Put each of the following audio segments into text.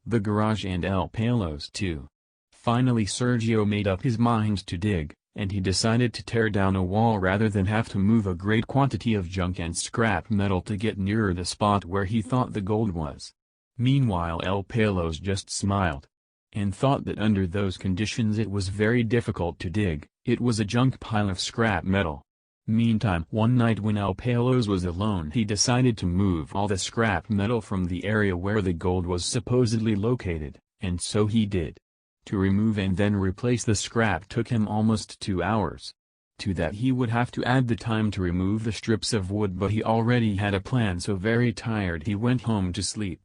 the garage and El Pelos too. Finally Sergio made up his mind to dig, and he decided to tear down a wall rather than have to move a great quantity of junk and scrap metal to get nearer the spot where he thought the gold was. Meanwhile El Pelos just smiled and thought that under those conditions it was very difficult to dig. It was a junk pile of scrap metal. Meantime, one night when El Pelos was alone, he decided to move all the scrap metal from the area where the gold was supposedly located, and so he did. To remove and then replace the scrap took him almost 2 hours. To that he would have to add the time to remove the strips of wood, but he already had a plan, so very tired he went home to sleep.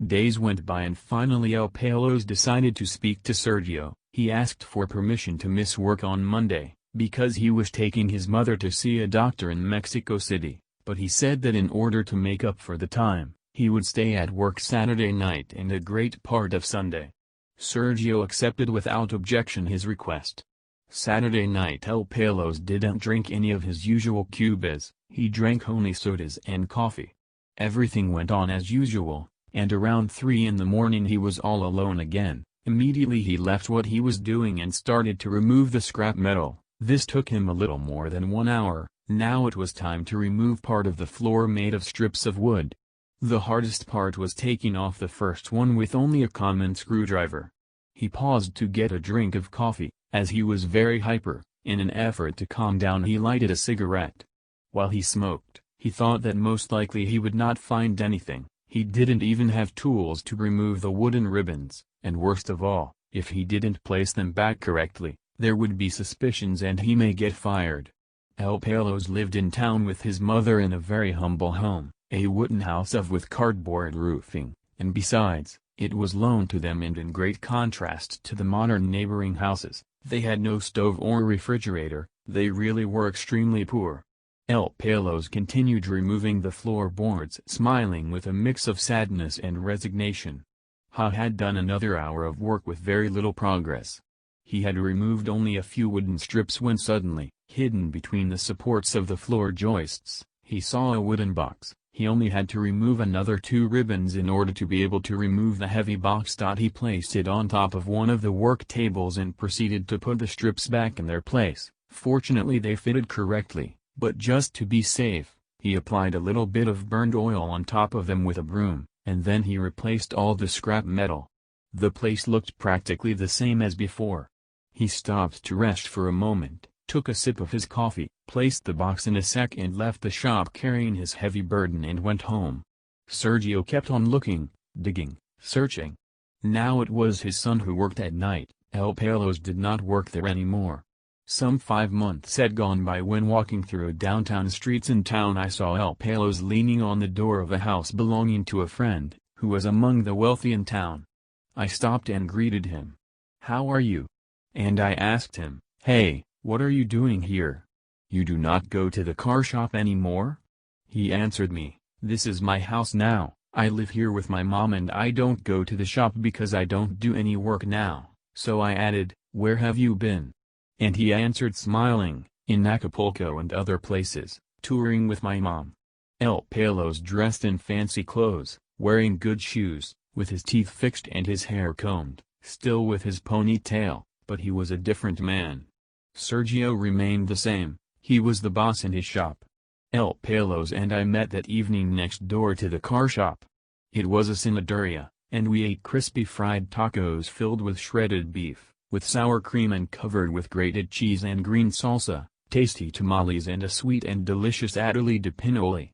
Days went by and finally El Pelos decided to speak to Sergio. He asked for permission to miss work on Monday, because he was taking his mother to see a doctor in Mexico City, but he said that in order to make up for the time, he would stay at work Saturday night and a great part of Sunday. Sergio accepted without objection his request. Saturday night El Pelos didn't drink any of his usual cubas, he drank only sodas and coffee. Everything went on as usual, and around 3 in the morning he was all alone again. Immediately he left what he was doing and started to remove the scrap metal. This took him a little more than 1 hour. Now it was time to remove part of the floor made of strips of wood. The hardest part was taking off the first one with only a common screwdriver. He paused to get a drink of coffee, as he was very hyper. In an effort to calm down he lighted a cigarette. While he smoked, he thought that most likely he would not find anything. He didn't even have tools to remove the wooden ribbons, and worst of all, if he didn't place them back correctly, there would be suspicions and he may get fired. El Pelos lived in town with his mother in a very humble home, a wooden house with cardboard roofing, and besides, it was loaned to them, and in great contrast to the modern neighboring houses, they had no stove or refrigerator. They really were extremely poor. El Pelos continued removing the floorboards, smiling with a mix of sadness and resignation. He had done another hour of work with very little progress. He had removed only a few wooden strips when suddenly, hidden between the supports of the floor joists, he saw a wooden box. He only had to remove another 2 ribbons in order to be able to remove the heavy box. He placed it on top of one of the work tables and proceeded to put the strips back in their place. Fortunately they fitted correctly. But just to be safe, he applied a little bit of burned oil on top of them with a broom, and then he replaced all the scrap metal. The place looked practically the same as before. He stopped to rest for a moment, took a sip of his coffee, placed the box in a sack and left the shop carrying his heavy burden and went home. Sergio kept on looking, digging, searching. Now it was his son who worked at night. El Pelos did not work there anymore. Some 5 months had gone by when walking through downtown streets in town I saw El Pelos leaning on the door of a house belonging to a friend, who was among the wealthy in town. I stopped and greeted him. "How are you?" And I asked him, "Hey, what are you doing here? You do not go to the car shop anymore?" He answered me, "This is my house now, I live here with my mom and I don't go to the shop because I don't do any work now." So I added, "Where have you been?" And he answered smiling, "In Acapulco and other places, touring with my mom." El Pelos dressed in fancy clothes, wearing good shoes, with his teeth fixed and his hair combed, still with his ponytail, but he was a different man. Sergio remained the same, he was the boss in his shop. El Pelos and I met that evening next door to the car shop. It was a cinaderia, and we ate crispy fried tacos filled with shredded beef, with sour cream and covered with grated cheese and green salsa, tasty tamales and a sweet and delicious atole de pinole.